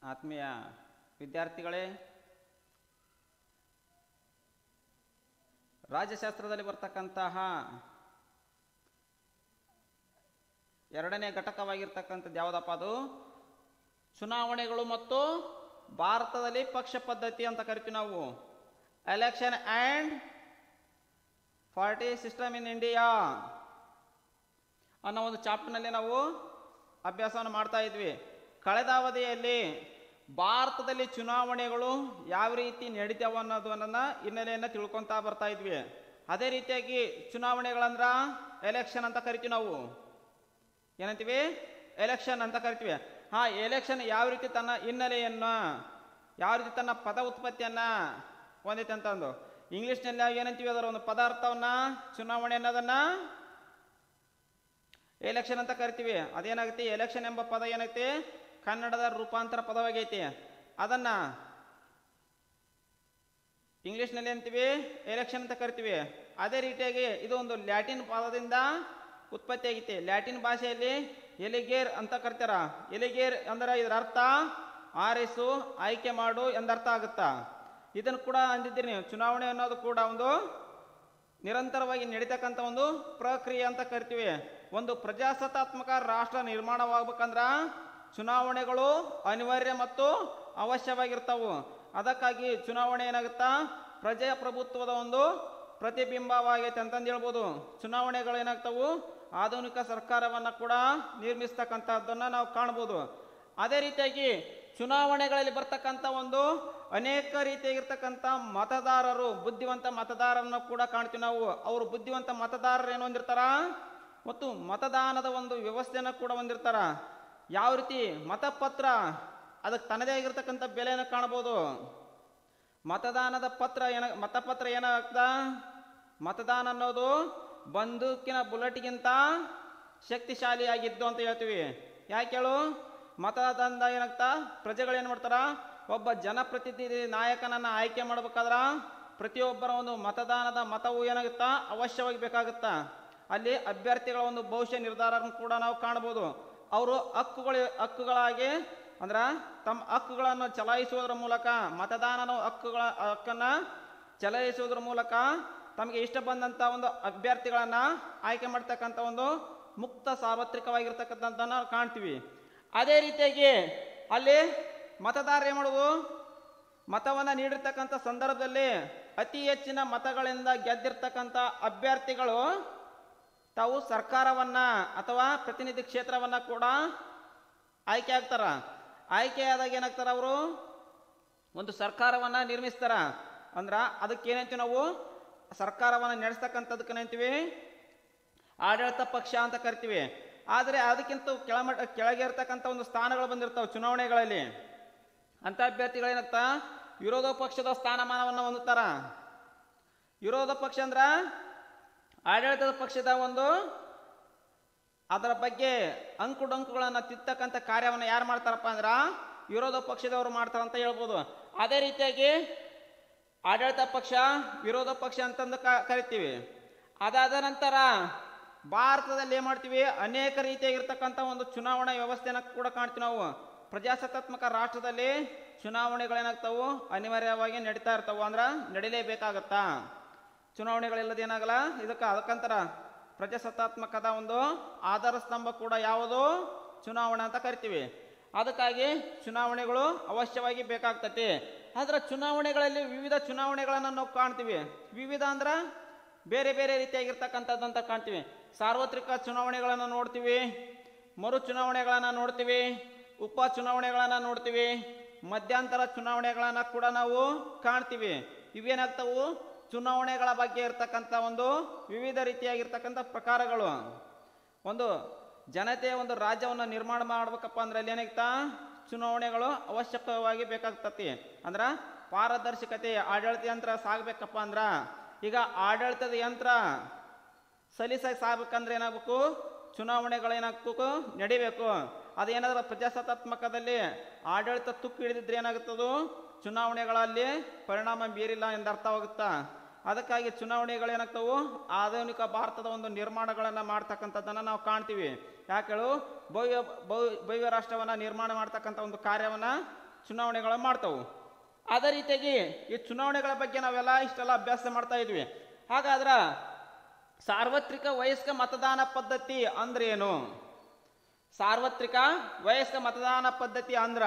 ಆತ್ಮೀಯ ವಿದ್ಯಾರ್ಥಿಗಳೇ, ರಾಜ್ಯಶಾಸ್ತ್ರದಲ್ಲಿ ಬರ್ತಕ್ಕಂತಹ ಎರಡನೇ ಘಟಕವಾಗಿರ್ತಕ್ಕಂಥದ್ದು ಯಾವುದಪ್ಪ? ಅದು ಚುನಾವಣೆಗಳು ಮತ್ತು ಭಾರತದಲ್ಲಿ ಪಕ್ಷ ಪದ್ಧತಿ ಅಂತ ಕರಿತೀವಿ ನಾವು. Election and party system in India ಅನ್ನೋ ಒಂದು ಚಾಪ್ಟರ್ನಲ್ಲಿ ನಾವು ಅಭ್ಯಾಸವನ್ನು ಮಾಡ್ತಾ ಇದ್ವಿ. ಕಳೆದ ಅವಧಿಯಲ್ಲಿ ಭಾರತದಲ್ಲಿ ಚುನಾವಣೆಗಳು ಯಾವ ರೀತಿ ನಡೀತಾವ ಅನ್ನೋದನ್ನ ಹಿನ್ನೆಲೆಯನ್ನು ತಿಳ್ಕೊತಾ ಬರ್ತಾ ಇದ್ವಿ. ಅದೇ ರೀತಿಯಾಗಿ ಚುನಾವಣೆಗಳಂದ್ರ ಎಲೆಕ್ಷನ್ ಅಂತ ಕರಿತೀವಿ ನಾವು. ಏನಂತೀವಿ? ಎಲೆಕ್ಷನ್ ಅಂತ ಕರಿತೀವಿ. ಎಲೆಕ್ಷನ್ ಯಾವ ರೀತಿ ತನ್ನ ಹಿನ್ನೆಲೆಯನ್ನ, ಯಾವ ರೀತಿ ತನ್ನ ಪದ ಉತ್ಪತ್ತಿಯನ್ನ ಹೊಂದೈತೆ ಅಂತಂದು ಇಂಗ್ಲಿಷ್ನಲ್ಲಿ ಏನಂತೀವಿ? ಅದರ ಒಂದು ಪದಾರ್ಥವನ್ನ, ಚುನಾವಣೆ ಅನ್ನೋದನ್ನ ಎಲೆಕ್ಷನ್ ಅಂತ ಕರಿತೀವಿ. ಅದೇನಾಗುತ್ತೆ? ಎಲೆಕ್ಷನ್ ಎಂಬ ಪದ ಏನೈತಿ? ಕನ್ನಡದ ರೂಪಾಂತರ ಪದವಾಗೈತಿ. ಅದನ್ನ ಇಂಗ್ಲಿಷ್ನಲ್ಲಿ ಅಂತೀವಿ ಎಲೆಕ್ಷನ್ ಅಂತ ಕರಿತೀವಿ. ಅದೇ ರೀತಿಯಾಗಿ ಇದು ಒಂದು ಲ್ಯಾಟಿನ್ ಪದದಿಂದ ಉತ್ಪತ್ತಿ ಆಗೈತಿ. ಲ್ಯಾಟಿನ್ ಭಾಷೆಯಲ್ಲಿ ಎಲಿಗೇರ್ ಅಂತ ಕರಿತಾರ. ಎಲಿಗೇರ್ ಅಂದ್ರೆ ಇದರ ಅರ್ಥ ಆರಿಸು, ಆಯ್ಕೆ ಮಾಡು ಎಂದರ್ಥ ಆಗುತ್ತಾ. ಇದನ್ನು ಕೂಡ ಅಂದಿದ್ದೀರಿ ನೀವು. ಚುನಾವಣೆ ಅನ್ನೋದು ಕೂಡ ಒಂದು ನಿರಂತರವಾಗಿ ನಡೀತಕ್ಕಂಥ ಒಂದು ಪ್ರಕ್ರಿಯೆ ಅಂತ ಕರಿತೀವಿ. ಒಂದು ಪ್ರಜಾಸತ್ತಾತ್ಮಕ ರಾಷ್ಟ್ರ ನಿರ್ಮಾಣವಾಗಬೇಕಂದ್ರ ಚುನಾವಣೆಗಳು ಅನಿವಾರ್ಯ ಮತ್ತು ಅವಶ್ಯವಾಗಿರ್ತಾವು. ಅದಕ್ಕಾಗಿ ಚುನಾವಣೆ ಏನಾಗುತ್ತಾ? ಪ್ರಜಾಪ್ರಭುತ್ವದ ಒಂದು ಪ್ರತಿಬಿಂಬವಾಗೈತೆ ಅಂತಂದು ಹೇಳ್ಬೋದು. ಚುನಾವಣೆಗಳು ಏನಾಗ್ತಾವು? ಆಧುನಿಕ ಸರ್ಕಾರವನ್ನ ಕೂಡ ನಿರ್ಮಿಸ್ತಕ್ಕಂಥದ್ದನ್ನ ನಾವು ಕಾಣ್ಬೋದು. ಅದೇ ರೀತಿಯಾಗಿ ಚುನಾವಣೆಗಳಲ್ಲಿ ಬರ್ತಕ್ಕಂಥ ಒಂದು ಅನೇಕ ರೀತಿಯಾಗಿರ್ತಕ್ಕಂಥ ಮತದಾರರು, ಬುದ್ಧಿವಂತ ಮತದಾರರನ್ನು ಕೂಡ ಕಾಣ್ತೀವಿ ನಾವು. ಅವರು ಬುದ್ಧಿವಂತ ಮತದಾರರು ಏನು ಹೊಂದಿರ್ತಾರ ಮತ್ತು ಮತದಾನದ ಒಂದು ವ್ಯವಸ್ಥೆಯನ್ನು ಕೂಡ ಹೊಂದಿರ್ತಾರ. ಯಾವ ರೀತಿ? ಮತಪತ್ರ, ಅದಕ್ಕೆ ತನ್ನದೇ ಆಗಿರ್ತಕ್ಕಂಥ ಬೆಲೆಯನ್ನು ಕಾಣಬಹುದು. ಮತದಾನದ ಪತ್ರ ಮತಪತ್ರ ಏನಾಗ್ತ? ಮತದಾನ ಅನ್ನೋದು ಬಂದೂಕಿನ ಬುಲೆಟ್ಗಿಂತ ಶಕ್ತಿಶಾಲಿಯಾಗಿದ್ದು ಅಂತ ಹೇಳ್ತೀವಿ. ಯಾಕೆ ಹೇಳು? ಮತದಾನದ ಏನಾಗ್ತಾ? ಪ್ರಜೆಗಳು ಏನು ಮಾಡ್ತಾರ? ಒಬ್ಬ ಜನಪ್ರತಿನಿಧಿ ನಾಯಕನನ್ನ ಆಯ್ಕೆ ಮಾಡ್ಬೇಕಾದ್ರ ಪ್ರತಿಯೊಬ್ಬರ ಒಂದು ಮತದಾನದ ಮತವು ಏನಾಗುತ್ತಾ? ಅವಶ್ಯವಾಗಿ ಬೇಕಾಗುತ್ತಾ. ಅಲ್ಲಿ ಅಭ್ಯರ್ಥಿಗಳ ಒಂದು ಭವಿಷ್ಯ ನಿರ್ಧಾರವನ್ನು ಕೂಡ ನಾವು ಕಾಣಬಹುದು. ಅವರು ಹಕ್ಕುಗಳಾಗಿ ಅಂದ್ರ ತಮ್ಮ ಹಕ್ಕುಗಳನ್ನು ಚಲಾಯಿಸುವುದರ ಮೂಲಕ, ಮತದಾನದ ಹಕ್ಕನ್ನ ಚಲಾಯಿಸುವುದರ ಮೂಲಕ ತಮಗೆ ಇಷ್ಟ ಬಂದಂತ ಒಂದು ಅಭ್ಯರ್ಥಿಗಳನ್ನ ಆಯ್ಕೆ ಮಾಡ್ತಕ್ಕಂಥ ಒಂದು ಮುಕ್ತ ಸಾರ್ವತ್ರಿಕವಾಗಿರ್ತಕ್ಕಂಥದ್ದನ್ನ ಕಾಣ್ತೀವಿ. ಅದೇ ರೀತಿಯಾಗಿ ಅಲ್ಲಿ ಮತದಾರ ಏನ್ ಮಾಡುವುದು? ಮತವನ್ನ ನೀಡಿರ್ತಕ್ಕಂಥ ಸಂದರ್ಭದಲ್ಲಿ ಅತಿ ಹೆಚ್ಚಿನ ಮತಗಳಿಂದ ಗೆದ್ದಿರ್ತಕ್ಕಂಥ ಅಭ್ಯರ್ಥಿಗಳು ತಾವು ಸರ್ಕಾರವನ್ನ ಅಥವಾ ಪ್ರತಿನಿಧಿ ಕ್ಷೇತ್ರವನ್ನ ಕೂಡ ಆಯ್ಕೆ ಆಗ್ತಾರ. ಆಯ್ಕೆಯಾದಾಗ ಏನಾಗ್ತಾರ? ಅವರು ಒಂದು ಸರ್ಕಾರವನ್ನ ನಿರ್ಮಿಸ್ತಾರ. ಅಂದ್ರ ಅದಕ್ಕೆ ಏನಂತೀವಿ ನಾವು? ಸರ್ಕಾರವನ್ನ ನಡೆಸ್ತಕ್ಕಂಥದಕ್ಕೆ ಏನಂತೀವಿ? ಆಡಳಿತ ಪಕ್ಷ ಅಂತ ಕರಿತೀವಿ. ಆದರೆ ಅದಕ್ಕಿಂತ ಕೆಳಗೆ ಇರ್ತಕ್ಕಂಥ ಒಂದು ಸ್ಥಾನಗಳು ಬಂದಿರ್ತಾವೆ ಚುನಾವಣೆಗಳಲ್ಲಿ. ಅಂತ ಅಭ್ಯರ್ಥಿಗಳು ಏನಾಗ್ತಾ? ವಿರೋಧ ಪಕ್ಷದ ಸ್ಥಾನಮಾನವನ್ನು ಹೊಂದುತ್ತಾರ. ವಿರೋಧ ಪಕ್ಷ ಅಂದ್ರ ಆಡಳಿತದ ಪಕ್ಷದ ಒಂದು ಅದರ ಬಗ್ಗೆ ಅಂಕುಡೊಂಕುಗಳನ್ನ ತಿತ್ತಕ್ಕಂಥ ಕಾರ್ಯವನ್ನು ಯಾರು ಮಾಡ್ತಾರಪ್ಪ ಅಂದ್ರ ವಿರೋಧ ಪಕ್ಷದವರು ಮಾಡ್ತಾರಂತ ಹೇಳ್ಬೋದು. ಅದೇ ರೀತಿಯಾಗಿ ಆಡಳಿತ ಪಕ್ಷ, ವಿರೋಧ ಪಕ್ಷ ಅಂತಂದು ಕರಿತೀವಿ. ಅದಾದ ನಂತರ ಭಾರತದಲ್ಲಿ ಏನ್ ಮಾಡ್ತೀವಿ? ಅನೇಕ ರೀತಿಯಾಗಿರ್ತಕ್ಕಂಥ ಒಂದು ಚುನಾವಣಾ ವ್ಯವಸ್ಥೆನ ಕೂಡ ಕಾಣ್ತೀವಿ ನಾವು. ಪ್ರಜಾಸತ್ತಾತ್ಮಕ ರಾಷ್ಟ್ರದಲ್ಲಿ ಚುನಾವಣೆಗಳೇನಾಗ್ತಾವು? ಅನಿವಾರ್ಯವಾಗಿ ನಡೀತಾ ಇರ್ತಾವು. ಅಂದ್ರ ನಡಿಲೇಬೇಕಾಗತ್ತಾ. ಚುನಾವಣೆಗಳಿಲ್ಲದ ಏನಾಗಲ್ಲ. ಅದಕ್ಕಂತರ ಪ್ರಜಾಸತ್ತಾತ್ಮಕದ ಒಂದು ಆಧಾರ ಸ್ತಂಭ ಕೂಡ ಯಾವುದು? ಚುನಾವಣೆ ಅಂತ ಕರಿತೀವಿ. ಅದಕ್ಕಾಗಿ ಚುನಾವಣೆಗಳು ಅವಶ್ಯವಾಗಿ ಬೇಕಾಗ್ತತಿ. ಆದ್ರೆ ಚುನಾವಣೆಗಳಲ್ಲಿ ವಿವಿಧ ಚುನಾವಣೆಗಳನ್ನು ನಾವು ಕಾಣ್ತೀವಿ. ವಿವಿಧ ಅಂದ್ರ ಬೇರೆ ಬೇರೆ ರೀತಿಯಾಗಿರ್ತಕ್ಕಂಥದ್ದಂತ ಕಾಣ್ತೀವಿ. ಸಾರ್ವತ್ರಿಕ ಚುನಾವಣೆಗಳನ್ನು ನೋಡ್ತೀವಿ, ಮರು ಚುನಾವಣೆಗಳನ್ನು ನೋಡ್ತೀವಿ, ಉಪ ಚುನಾವಣೆಗಳನ್ನು ನೋಡ್ತೀವಿ, ಮಧ್ಯಂತರ ಚುನಾವಣೆಗಳನ್ನ ಕೂಡ ನಾವು ಕಾಣ್ತೀವಿ. ಇವೇನಾಗ್ತಾವು? ಚುನಾವಣೆಗಳ ಬಗ್ಗೆ ಇರ್ತಕ್ಕಂಥ ಒಂದು ವಿವಿಧ ರೀತಿಯಾಗಿರ್ತಕ್ಕಂಥ ಪ್ರಕಾರಗಳು. ಒಂದು ಜನತೆಯ ಒಂದು ರಾಜ್ಯವನ್ನು ನಿರ್ಮಾಣ ಮಾಡ್ಬೇಕಪ್ಪ ಅಂದ್ರೆ ಅಲ್ಲಿ ಏನಾಗ್ತಾ? ಚುನಾವಣೆಗಳು ಅವಶ್ಯಕವಾಗಿ ಬೇಕಾಗ್ತತಿ. ಅಂದ್ರ ಪಾರದರ್ಶಕತೆ, ಆಡಳಿತ ಯಂತ್ರ ಸಾಗಬೇಕಪ್ಪ ಅಂದ್ರ, ಈಗ ಆಡಳಿತದ ಯಂತ್ರ ಸಲೀಸಾಗಿ ಸಾಗಬೇಕಂದ್ರೆ ಏನಾಗಬೇಕು? ಚುನಾವಣೆಗಳು ಏನಾಗಬೇಕು? ನಡಿಬೇಕು. ಅದೇನಾದ್ರೂ ಪ್ರಜಾಸತ್ತಾತ್ಮಕದಲ್ಲಿ ಆಡಳಿತ ತುಕ್ಕು ಹಿಡಿದಿದ್ರೆ ಏನಾಗುತ್ತದು? ಚುನಾವಣೆಗಳಲ್ಲಿ ಪರಿಣಾಮ ಬೀರಿಲ್ಲ ಎಂದರ್ಥವಾಗುತ್ತಾ. ಅದಕ್ಕಾಗಿ ಚುನಾವಣೆಗಳೇನಾಗ್ತಾವು? ಆಧುನಿಕ ಭಾರತದ ಒಂದು ನಿರ್ಮಾಣಗಳನ್ನು ಮಾಡ್ತಕ್ಕಂಥದ್ದನ್ನು ನಾವು ಕಾಣ್ತೀವಿ. ಯಾಕೆ ಹೇಳು? ಭವ್ಯ ರಾಷ್ಟ್ರವನ್ನ ನಿರ್ಮಾಣ ಮಾಡ್ತಕ್ಕಂಥ ಒಂದು ಕಾರ್ಯವನ್ನ ಚುನಾವಣೆಗಳು ಮಾಡ್ತಾವು. ಅದೇ ರೀತಿಯಾಗಿ ಈ ಚುನಾವಣೆಗಳ ಬಗ್ಗೆ ನಾವೆಲ್ಲ ಇಷ್ಟೆಲ್ಲ ಅಭ್ಯಾಸ ಮಾಡ್ತಾ ಇದ್ವಿ. ಹಾಗಾದ್ರೆ ಸಾರ್ವತ್ರಿಕ ವಯಸ್ಕ ಮತದಾನ ಪದ್ಧತಿ ಅಂದ್ರೆ ಏನು? ಸಾರ್ವತ್ರಿಕ ವಯಸ್ಕ ಮತದಾನ ಪದ್ಧತಿ ಅಂದ್ರ,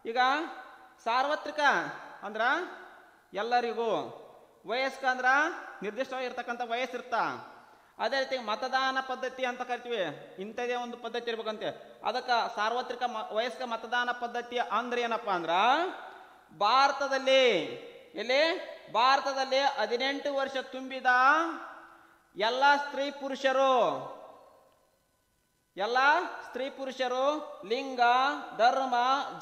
ಈಗ ಸಾರ್ವತ್ರಿಕ ಅಂದ್ರ ಎಲ್ಲರಿಗೂ, ವಯಸ್ಕ ಅಂದ್ರ ನಿರ್ದಿಷ್ಟವಾಗಿರ್ತಕ್ಕಂಥ ವಯಸ್ಸಿರ್ತ. ಅದೇ ರೀತಿ ಮತದಾನ ಪದ್ಧತಿ ಅಂತ ಕರಿತೀವಿ, ಇಂಥದೇ ಒಂದು ಪದ್ಧತಿ ಇರ್ಬೇಕಂತೆ. ಅದಕ್ಕೆ ಸಾರ್ವತ್ರಿಕ ವಯಸ್ಕ ಮತದಾನ ಪದ್ಧತಿ ಅಂದ್ರೆ ಏನಪ್ಪಾ ಅಂದ್ರ, ಭಾರತದಲ್ಲಿ 18 ವರ್ಷ ತುಂಬಿದ ಎಲ್ಲ ಸ್ತ್ರೀ ಪುರುಷರು ಲಿಂಗ, ಧರ್ಮ,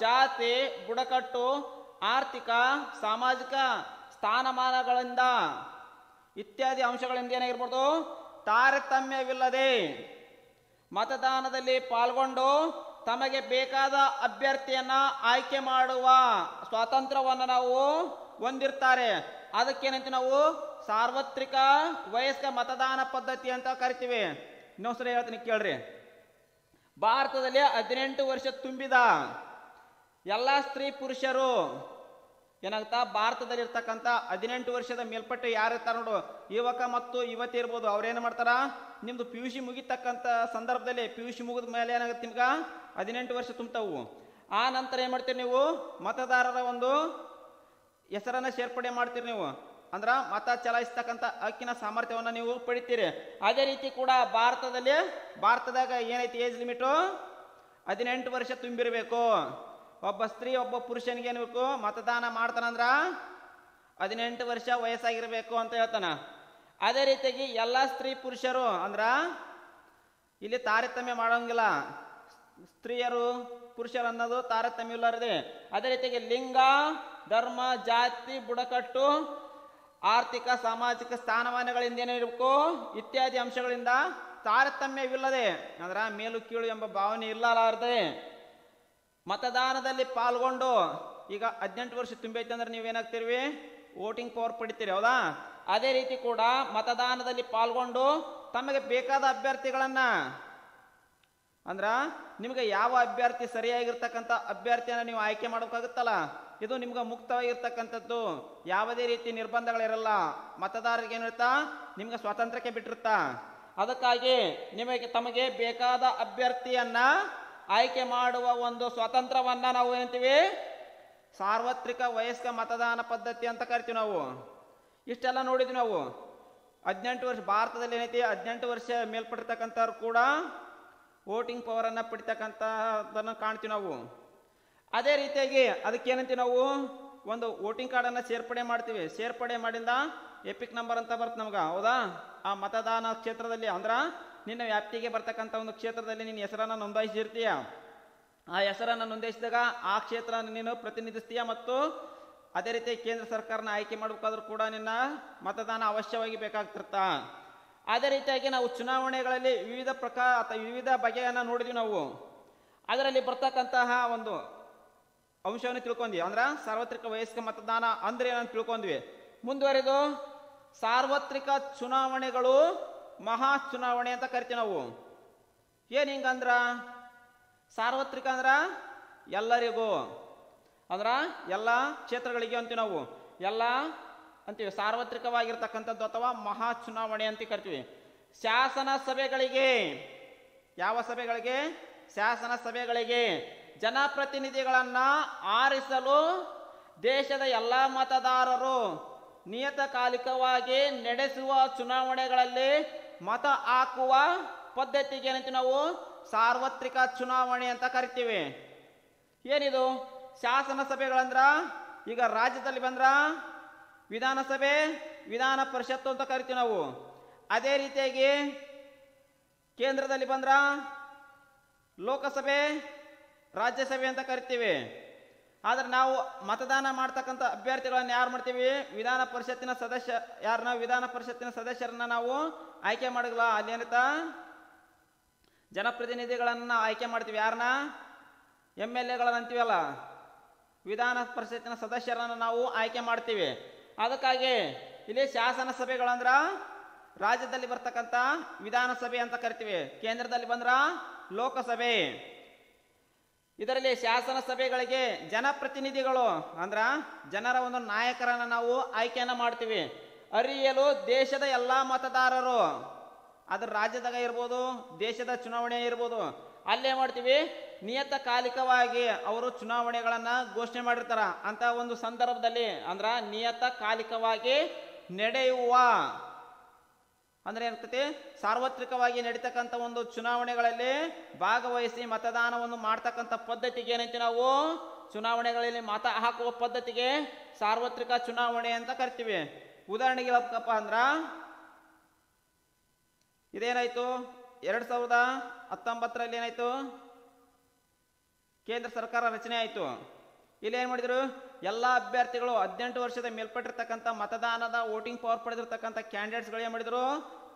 ಜಾತಿ, ಬುಡಕಟ್ಟು, ಆರ್ಥಿಕ, ಸಾಮಾಜಿಕ ಸ್ಥಾನಮಾನಗಳಿಂದ ಇತ್ಯಾದಿ ಅಂಶಗಳಿಂದ ಏನಾಗಿರ್ಬೋದು, ತಾರತಮ್ಯವಿಲ್ಲದೆ ಮತದಾನದಲ್ಲಿ ಪಾಲ್ಗೊಂಡು ತಮಗೆ ಬೇಕಾದ ಅಭ್ಯರ್ಥಿಯನ್ನ ಆಯ್ಕೆ ಮಾಡುವ ಸ್ವಾತಂತ್ರ್ಯವನ್ನು ನಾವು ಹೊಂದಿರ್ತಾರೆ. ಅದಕ್ಕೇನಂತ ನಾವು ಸಾರ್ವತ್ರಿಕ ವಯಸ್ಕ ಮತದಾನ ಪದ್ಧತಿ ಅಂತ ಕರಿತೀವಿ. ಇನ್ನೊಂದ್ಸರಿ ಹೇಳ್ತೀನಿ ಕೇಳ್ರಿ. ಭಾರತದಲ್ಲಿ 18 ವರ್ಷ ತುಂಬಿದ ಎಲ್ಲ ಸ್ತ್ರೀ ಪುರುಷರು ಏನಾಗುತ್ತಾ, ಭಾರತದಲ್ಲಿ ಇರ್ತಕ್ಕಂಥ 18 ವರ್ಷದ ಮೇಲ್ಪಟ್ಟು ಯಾರಿರ್ತಾರ ನೋಡು, ಯುವಕ ಮತ್ತು ಯುವತಿ ಇರ್ಬೋದು, ಅವ್ರೇನು ಮಾಡ್ತಾರ, ನಿಮ್ದು PUC ಮುಗಿತಕ್ಕಂಥ ಸಂದರ್ಭದಲ್ಲಿ PUC ಮುಗಿದ ಮೇಲೆ ಏನಾಗುತ್ತೆ, ನಿಮ್ಗೆ 18 ವರ್ಷ ತುಂಬ್ತಾವು. ಆ ನಂತರ ಏನ್ ಮಾಡ್ತೀರಿ ನೀವು, ಮತದಾರರ ಒಂದು ಹೆಸರನ್ನ ಸೇರ್ಪಡೆ ಮಾಡ್ತೀರಿ ನೀವು. ಅಂದ್ರ ಮತ ಚಲಾಯಿಸ್ತಕ್ಕಂಥ ಹಕ್ಕಿನ ಸಾಮರ್ಥ್ಯವನ್ನು ನೀವು ಪಡಿತೀರಿ. ಅದೇ ರೀತಿ ಕೂಡ ಭಾರತದಾಗ ಏನೈತಿ ಏಜ್ ಲಿಮಿಟು, 18 ವರ್ಷ ತುಂಬಿರಬೇಕು. ಒಬ್ಬ ಸ್ತ್ರೀ ಒಬ್ಬ ಪುರುಷನಿಗೆ ಏನ್ಬೇಕು, ಮತದಾನ ಮಾಡ್ತಾನಂದ್ರ 18 ವರ್ಷ ವಯಸ್ಸಾಗಿರ್ಬೇಕು ಅಂತ ಹೇಳ್ತಾನ. ಅದೇ ರೀತಿಯಾಗಿ ಎಲ್ಲ ಸ್ತ್ರೀ ಪುರುಷರು ಅಂದ್ರ ಇಲ್ಲಿ ತಾರತಮ್ಯ ಮಾಡೋಂಗಿಲ್ಲ, ಸ್ತ್ರೀಯರು ಪುರುಷರು ಅನ್ನೋದು ತಾರತಮ್ಯ ಇಲ್ಲರದೆ. ಅದೇ ರೀತಿಯಾಗಿ ಲಿಂಗ, ಧರ್ಮ, ಜಾತಿ, ಬುಡಕಟ್ಟು, ಆರ್ಥಿಕ, ಸಾಮಾಜಿಕ ಸ್ಥಾನಮಾನಗಳಿಂದ ಏನಿರಬೇಕು, ಇತ್ಯಾದಿ ಅಂಶಗಳಿಂದ ತಾರತಮ್ಯವಿಲ್ಲದೆ ಅಂದ್ರ ಮೇಲು ಕೀಳು ಎಂಬ ಭಾವನೆ ಇಲ್ಲಲಾರದೆ ಮತದಾನದಲ್ಲಿ ಪಾಲ್ಗೊಂಡು, ಈಗ 18 ವರ್ಷ ತುಂಬೈತೆ ಅಂದ್ರೆ ನೀವೇನಾಗ್ತಿರ್ವಿ, ವೋಟಿಂಗ್ ಪವರ್ ಪಡಿತೀರಿ, ಹೌದಾ? ಅದೇ ರೀತಿ ಕೂಡ ಮತದಾನದಲ್ಲಿ ಪಾಲ್ಗೊಂಡು ತಮಗೆ ಬೇಕಾದ ಅಭ್ಯರ್ಥಿಗಳನ್ನ, ಅಂದ್ರ ನಿಮ್ಗೆ ಯಾವ ಅಭ್ಯರ್ಥಿ ಸರಿಯಾಗಿರ್ತಕ್ಕಂಥ ಅಭ್ಯರ್ಥಿಯನ್ನ ನೀವು ಆಯ್ಕೆ ಮಾಡೋಕ್ಕಾಗುತ್ತಲ್ಲ, ಇದು ನಿಮ್ಗೆ ಮುಕ್ತವಾಗಿರ್ತಕ್ಕಂಥದ್ದು, ಯಾವುದೇ ರೀತಿ ನಿರ್ಬಂಧಗಳಿರಲ್ಲ. ಮತದಾರರಿಗೆ ಏನಿರುತ್ತಾ, ನಿಮ್ಗೆ ಸ್ವಾತಂತ್ರ್ಯಕ್ಕೆ ಬಿಟ್ಟಿರುತ್ತ. ಅದಕ್ಕಾಗಿ ತಮಗೆ ಬೇಕಾದ ಅಭ್ಯರ್ಥಿಯನ್ನ ಆಯ್ಕೆ ಮಾಡುವ ಒಂದು ಸ್ವಾತಂತ್ರ್ಯವನ್ನ ನಾವು ಏನಂತೀವಿ, ಸಾರ್ವತ್ರಿಕ ವಯಸ್ಕ ಮತದಾನ ಪದ್ಧತಿ ಅಂತ ಕರಿತೀವಿ ನಾವು. ಇಷ್ಟೆಲ್ಲ ನೋಡಿದ್ವಿ ನಾವು. 18 ವರ್ಷ ಭಾರತದಲ್ಲಿ ಏನೈತಿ, 18 ವರ್ಷ ಮೇಲ್ಪಟ್ಟಿರ್ತಕ್ಕಂಥವ್ರು ಕೂಡ ವೋಟಿಂಗ್ ಪವರ್ ಅನ್ನ ಪಡಿತಕ್ಕಂಥದ್ದನ್ನು ಕಾಣ್ತೀವಿ ನಾವು. ಅದೇ ರೀತಿಯಾಗಿ ಅದಕ್ಕೇನಂತೀವಿ ನಾವು, ಒಂದು ವೋಟಿಂಗ್ ಕಾರ್ಡ್ ಅನ್ನ ಸೇರ್ಪಡೆ ಮಾಡ್ತೀವಿ. ಸೇರ್ಪಡೆ ಮಾಡಿಂದ ಎಪಿಕ್ ನಂಬರ್ ಅಂತ ಬರುತ್ತೆ ನಮ್ಗೆ, ಹೌದಾ? ಆ ಮತದಾನ ಕ್ಷೇತ್ರದಲ್ಲಿ ಅಂದ್ರ ನಿನ್ನ ವ್ಯಾಪ್ತಿಗೆ ಬರ್ತಕ್ಕಂಥ ಒಂದು ಕ್ಷೇತ್ರದಲ್ಲಿ ನಿನ್ನ ಹೆಸರನ್ನ ನೋಂದಾಯಿಸಿರ್ತೀಯ. ಆ ಹೆಸರನ್ನು ನೋಂದಾಯಿಸಿದಾಗ ಆ ಕ್ಷೇತ್ರ ನೀನು ಪ್ರತಿನಿಧಿಸ್ತೀಯ. ಮತ್ತು ಅದೇ ರೀತಿ ಕೇಂದ್ರ ಸರ್ಕಾರನ ಆಯ್ಕೆ ಮಾಡಬೇಕಾದ್ರೂ ಕೂಡ ನಿನ್ನ ಮತದಾನ ಅವಶ್ಯವಾಗಿ ಬೇಕಾಗ್ತಿರ್ತ. ಅದೇ ರೀತಿಯಾಗಿ ನಾವು ಚುನಾವಣೆಗಳಲ್ಲಿ ವಿವಿಧ ಪ್ರಕಾರ ಅಥವಾ ವಿವಿಧ ಬಗೆಯನ್ನ ನೋಡಿದ್ವಿ ನಾವು. ಅದರಲ್ಲಿ ಬರ್ತಕ್ಕಂತಹ ಒಂದು ಅಂಶವನ್ನು ತಿಳ್ಕೊಂಡ್ವಿ. ಅಂದ್ರ ಸಾರ್ವತ್ರಿಕ ವಯಸ್ಕ ಮತದಾನ ಅಂದ್ರೆ ಏನಂತ ತಿಳ್ಕೊಂಡ್ವಿ. ಮುಂದುವರೆದು ಸಾರ್ವತ್ರಿಕ ಚುನಾವಣೆಗಳು ಮಹಾ ಚುನಾವಣೆ ಅಂತ ಕರಿತೀವಿ ನಾವು. ಏನ್ ಹಿಂಗಂದ್ರ, ಸಾರ್ವತ್ರಿಕ ಅಂದ್ರ ಎಲ್ಲರಿಗೂ, ಅಂದ್ರ ಎಲ್ಲ ಕ್ಷೇತ್ರಗಳಿಗೆ ಅಂತೀವಿ ನಾವು, ಎಲ್ಲ ಅಂತೀವಿ. ಸಾರ್ವತ್ರಿಕವಾಗಿರ್ತಕ್ಕಂಥದ್ದು ಅಥವಾ ಮಹಾ ಚುನಾವಣೆ ಅಂತ ಕರಿತೀವಿ. ಶಾಸನ ಸಭೆಗಳಿಗೆ, ಯಾವ ಸಭೆಗಳಿಗೆ? ಶಾಸನ ಸಭೆಗಳಿಗೆ ಜನಪ್ರತಿನಿಧಿಗಳನ್ನ ಆರಿಸಲು ದೇಶದ ಎಲ್ಲ ಮತದಾರರು ನಿಯತಕಾಲಿಕವಾಗಿ ನಡೆಸುವ ಚುನಾವಣೆಗಳಲ್ಲಿ ಮತ ಹಾಕುವ ಪದ್ಧತಿಗೆ ಏನಂತ ನಾವು ಸಾರ್ವತ್ರಿಕ ಚುನಾವಣೆ ಅಂತ ಕರಿತೀವಿ. ಏನಿದು ಶಾಸನ ಸಭೆಗಳಂದ್ರ, ಈಗ ರಾಜ್ಯದಲ್ಲಿ ಬಂದ್ರ ವಿಧಾನಸಭೆ, ವಿಧಾನ ಪರಿಷತ್ತು ಅಂತ ಕರಿತೀವಿ ನಾವು. ಅದೇ ರೀತಿಯಾಗಿ ಕೇಂದ್ರದಲ್ಲಿ ಬಂದ್ರ ಲೋಕಸಭೆ, ರಾಜ್ಯಸಭೆ ಅಂತ ಕರಿತೀವಿ. ಆದ್ರೆ ನಾವು ಮತದಾನ ಮಾಡ್ತಕ್ಕಂಥ ಅಭ್ಯರ್ಥಿಗಳನ್ನ ಯಾರು ಮಾಡ್ತೀವಿ, ವಿಧಾನ ಪರಿಷತ್ತಿನ ಸದಸ್ಯರನ್ನ ನಾವು ಆಯ್ಕೆ ಮಾಡಲ್ಲ. ಅಲ್ಲೇನಿತ ಜನಪ್ರತಿನಿಧಿಗಳನ್ನ ಆಯ್ಕೆ ಮಾಡ್ತೀವಿ. ಯಾರನ್ನ? MLAಗಳನ್ನ ಅಂತೀವಲ್ಲ, ವಿಧಾನ ಪರಿಷತ್ತಿನ ಸದಸ್ಯರನ್ನ ನಾವು ಆಯ್ಕೆ ಮಾಡ್ತೀವಿ. ಅದಕ್ಕಾಗಿ ಇಲ್ಲಿ ಶಾಸನ ಸಭೆಗಳಂದ್ರ ರಾಜ್ಯದಲ್ಲಿ ಬರ್ತಕ್ಕಂಥ ವಿಧಾನಸಭೆ ಅಂತ ಕರಿತೀವಿ. ಕೇಂದ್ರದಲ್ಲಿ ಬಂದ್ರ ಲೋಕಸಭೆ. ಇದರಲ್ಲಿ ಶಾಸನ ಸಭೆಗಳಿಗೆ ಜನಪ್ರತಿನಿಧಿಗಳು ಅಂದ್ರ ಜನರ ಒಂದು ನಾಯಕರನ್ನ ನಾವು ಆಯ್ಕೆಯನ್ನ ಮಾಡ್ತೀವಿ. ಅರಿಯಲು ದೇಶದ ಎಲ್ಲಾ ಮತದಾರರು, ಅದ್ರ ರಾಜ್ಯದಾಗ ಇರ್ಬೋದು, ದೇಶದ ಚುನಾವಣೆ ಇರ್ಬೋದು, ಅಲ್ಲೇ ಮಾಡ್ತೀವಿ ನಿಯತಕಾಲಿಕವಾಗಿ ಅವರು ಚುನಾವಣೆಗಳನ್ನ ಘೋಷಣೆ ಮಾಡಿರ್ತಾರ. ಅಂತ ಒಂದು ಸಂದರ್ಭದಲ್ಲಿ ಅಂದ್ರ ನಿಯತಕಾಲಿಕವಾಗಿ ನಡೆಯುವ ಅಂದ್ರೆ ಏನಾಗ್ತೈತಿ, ಸಾರ್ವತ್ರಿಕವಾಗಿ ನಡೀತಕ್ಕಂಥ ಒಂದು ಚುನಾವಣೆಗಳಲ್ಲಿ ಭಾಗವಹಿಸಿ ಮತದಾನವನ್ನು ಮಾಡ್ತಕ್ಕಂಥ ಪದ್ಧತಿಗೆ ಏನಂತೀವಿ ನಾವು, ಚುನಾವಣೆಗಳಲ್ಲಿ ಮತ ಹಾಕುವ ಪದ್ಧತಿಗೆ ಸಾರ್ವತ್ರಿಕ ಚುನಾವಣೆ ಅಂತ ಕರಿತೀವಿ. ಉದಾಹರಣೆಗೆ ಹೇಳಬೇಕಪ್ಪ ಅಂದ್ರ ಇದೇನಾಯ್ತು, 2019ರಲ್ಲಿ ಏನಾಯ್ತು, ಕೇಂದ್ರ ಸರ್ಕಾರ ರಚನೆ ಆಯಿತು. ಇಲ್ಲಿ ಏನ್ ಮಾಡಿದ್ರು, ಎಲ್ಲ ಅಭ್ಯರ್ಥಿಗಳು 18 ವರ್ಷದ ಮೇಲ್ಪಟ್ಟಿರ್ತಕ್ಕಂಥ ಮತದಾನದ ವೋಟಿಂಗ್ ಪವರ್ ಪಡೆದಿರ್ತಕ್ಕಂಥ ಕ್ಯಾಂಡಿಡೇಟ್ಸ್ಗಳು ಏನ್ ಮಾಡಿದ್ರು,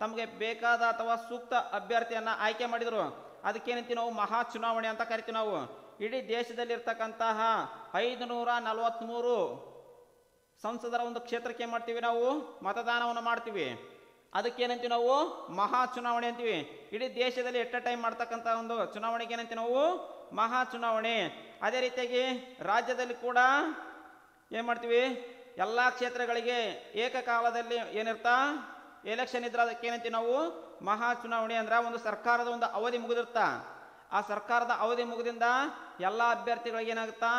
ತಮಗೆ ಬೇಕಾದ ಅಥವಾ ಸೂಕ್ತ ಅಭ್ಯರ್ಥಿಯನ್ನ ಆಯ್ಕೆ ಮಾಡಿದ್ರು. ಅದಕ್ಕೇನಂತೀವಿ ನಾವು, ಮಹಾ ಚುನಾವಣೆ ಅಂತ ಕರಿತೀವಿ ನಾವು. ಇಡೀ ದೇಶದಲ್ಲಿರ್ತಕ್ಕಂತಹ 543 ಸಂಸದರ ಒಂದು ಕ್ಷೇತ್ರಕ್ಕೆ ಏನ್ ಮಾಡ್ತೀವಿ ನಾವು, ಮತದಾನವನ್ನು ಮಾಡ್ತೀವಿ. ಅದಕ್ಕೇನಂತೀವಿ ನಾವು, ಮಹಾ ಚುನಾವಣೆ ಅಂತೀವಿ. ಇಡೀ ದೇಶದಲ್ಲಿ ಎಟ್ ಅ ಟೈಮ್ ಮಾಡ್ತಕ್ಕಂಥ ಒಂದು ಚುನಾವಣೆಗೆ ಏನಂತೀವಿ ನಾವು, ಮಹಾ ಚುನಾವಣೆ. ಅದೇ ರೀತಿಯಾಗಿ ರಾಜ್ಯದಲ್ಲಿ ಕೂಡ ಏನ್ ಮಾಡ್ತೀವಿ, ಎಲ್ಲಾ ಕ್ಷೇತ್ರಗಳಿಗೆ ಏಕಕಾಲದಲ್ಲಿ ಏನಿರ್ತಾ ಎಲೆಕ್ಷನ್ ಇದ್ರ ಅದಕ್ಕೆ ಏನಂತೀವಿ ನಾವು, ಮಹಾ ಚುನಾವಣೆ. ಅಂದ್ರ ಒಂದು ಸರ್ಕಾರದ ಒಂದು ಅವಧಿ ಮುಗಿದಿರ್ತಾ, ಆ ಸರ್ಕಾರದ ಅವಧಿ ಮುಗಿದಿಂದ ಎಲ್ಲಾ ಅಭ್ಯರ್ಥಿಗಳಿಗೆ ಏನಾಗುತ್ತಾ,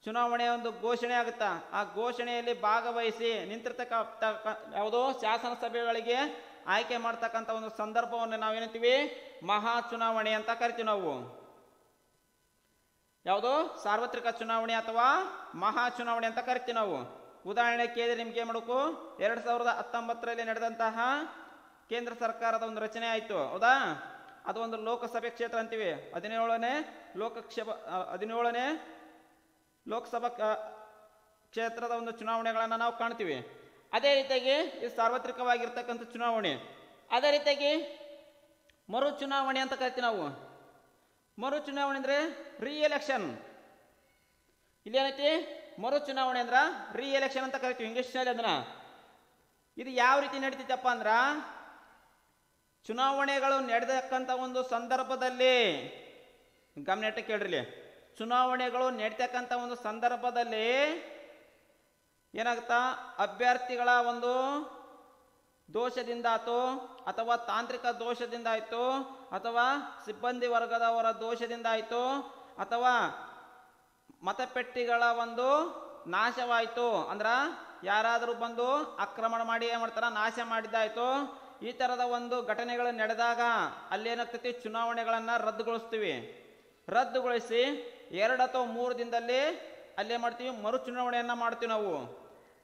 ಚುನಾವಣೆ ಒಂದು ಘೋಷಣೆ ಆಗುತ್ತಾ. ಆ ಘೋಷಣೆಯಲ್ಲಿ ಭಾಗವಹಿಸಿ ಯಾವುದೋ ಶಾಸನ ಸಭೆಗಳಿಗೆ ಆಯ್ಕೆ ಮಾಡ್ತಕ್ಕಂಥ ಒಂದು ಸಂದರ್ಭವನ್ನು ನಾವೇನಂತೀವಿ, ಮಹಾ ಚುನಾವಣೆ ಅಂತ ಕರಿತೀವಿ ನಾವು. ಯಾವುದೋ ಸಾರ್ವತ್ರಿಕ ಚುನಾವಣೆ ಅಥವಾ ಮಹಾ ಚುನಾವಣೆ ಅಂತ ಕರಿತೀವಿ ನಾವು. ಉದಾಹರಣೆ ಕೇಳಿದ್ರೆ ನಿಮ್ಗೆ ಏನ್ ಮಾಡಬೇಕು, 2019ರಲ್ಲಿ ನಡೆದಂತಹ ಕೇಂದ್ರ ಸರ್ಕಾರದ ಒಂದು ರಚನೆ ಆಯ್ತು, ಹೌದಾ. ಅದು ಒಂದು ಲೋಕಸಭೆ ಕ್ಷೇತ್ರ ಅಂತೀವಿ. 17ನೇ ಲೋಕಸಭಾ ಕ್ಷೇತ್ರದ ಒಂದು ಚುನಾವಣೆಗಳನ್ನ ನಾವು ಕಾಣ್ತೀವಿ. ಅದೇ ರೀತಿಯಾಗಿ ಇದು ಸಾರ್ವತ್ರಿಕವಾಗಿರ್ತಕ್ಕಂಥ ಚುನಾವಣೆ. ಅದೇ ರೀತಿಯಾಗಿ ಮರು ಚುನಾವಣೆ ಅಂತ ಕರಿತೀವಿ ನಾವು. ಮರು ಚುನಾವಣೆ ಅಂದ್ರೆ ರೀ ಎಲೆಕ್ಷನ್. ಇಲ್ಲಿ ಏನೈತಿ, ಮರು ಚುನಾವಣೆ ಅಂದ್ರ ರೀ ಎಲೆಕ್ಷನ್ ಅಂತ ಕರಿತೀವಿ ಇಂಗ್ಲಿಷ್ನಲ್ಲಿ ಅದನ್ನ. ಇದು ಯಾವ ರೀತಿ ನಡೀತೈತಪ್ಪ ಅಂದ್ರ, ಚುನಾವಣೆಗಳು ನಡೆದಕ್ಕಂಥ ಒಂದು ಸಂದರ್ಭದಲ್ಲಿ ಗಮನಿಟ್ಟು ಕೇಳ್ರಿ, ಚುನಾವಣೆಗಳು ನಡೀತಕ್ಕಂಥ ಒಂದು ಸಂದರ್ಭದಲ್ಲಿ ಏನಾಗುತ್ತಾ, ಅಭ್ಯರ್ಥಿಗಳ ಒಂದು ದೋಷದಿಂದ ಆಯ್ತು, ಅಥವಾ ತಾಂತ್ರಿಕ ದೋಷದಿಂದ ಆಯ್ತು, ಅಥವಾ ಸಿಬ್ಬಂದಿ ವರ್ಗದವರ ದೋಷದಿಂದ ಆಯ್ತು, ಅಥವಾ ಮತಪೆಟ್ಟಿಗಳ ಒಂದು ನಾಶವಾಯಿತು, ಅಂದ್ರ ಯಾರಾದರೂ ಬಂದು ಆಕ್ರಮಣ ಮಾಡಿ ಏನ್ ಮಾಡ್ತಾರ, ನಾಶ ಮಾಡಿದ್ದಾಯ್ತು. ಈ ತರದ ಒಂದು ಘಟನೆಗಳು ನಡೆದಾಗ ಅಲ್ಲೇನಾಗ್ತೈತಿ, ಚುನಾವಣೆಗಳನ್ನ ರದ್ದುಗೊಳಿಸ್ತೀವಿ. ರದ್ದುಗೊಳಿಸಿ 2 ಅಥವಾ 3 ದಿನದಲ್ಲಿ ಅಲ್ಲೇ ಮಾಡ್ತೀವಿ, ಮರು ಚುನಾವಣೆಯನ್ನ ಮಾಡ್ತೀವಿ ನಾವು.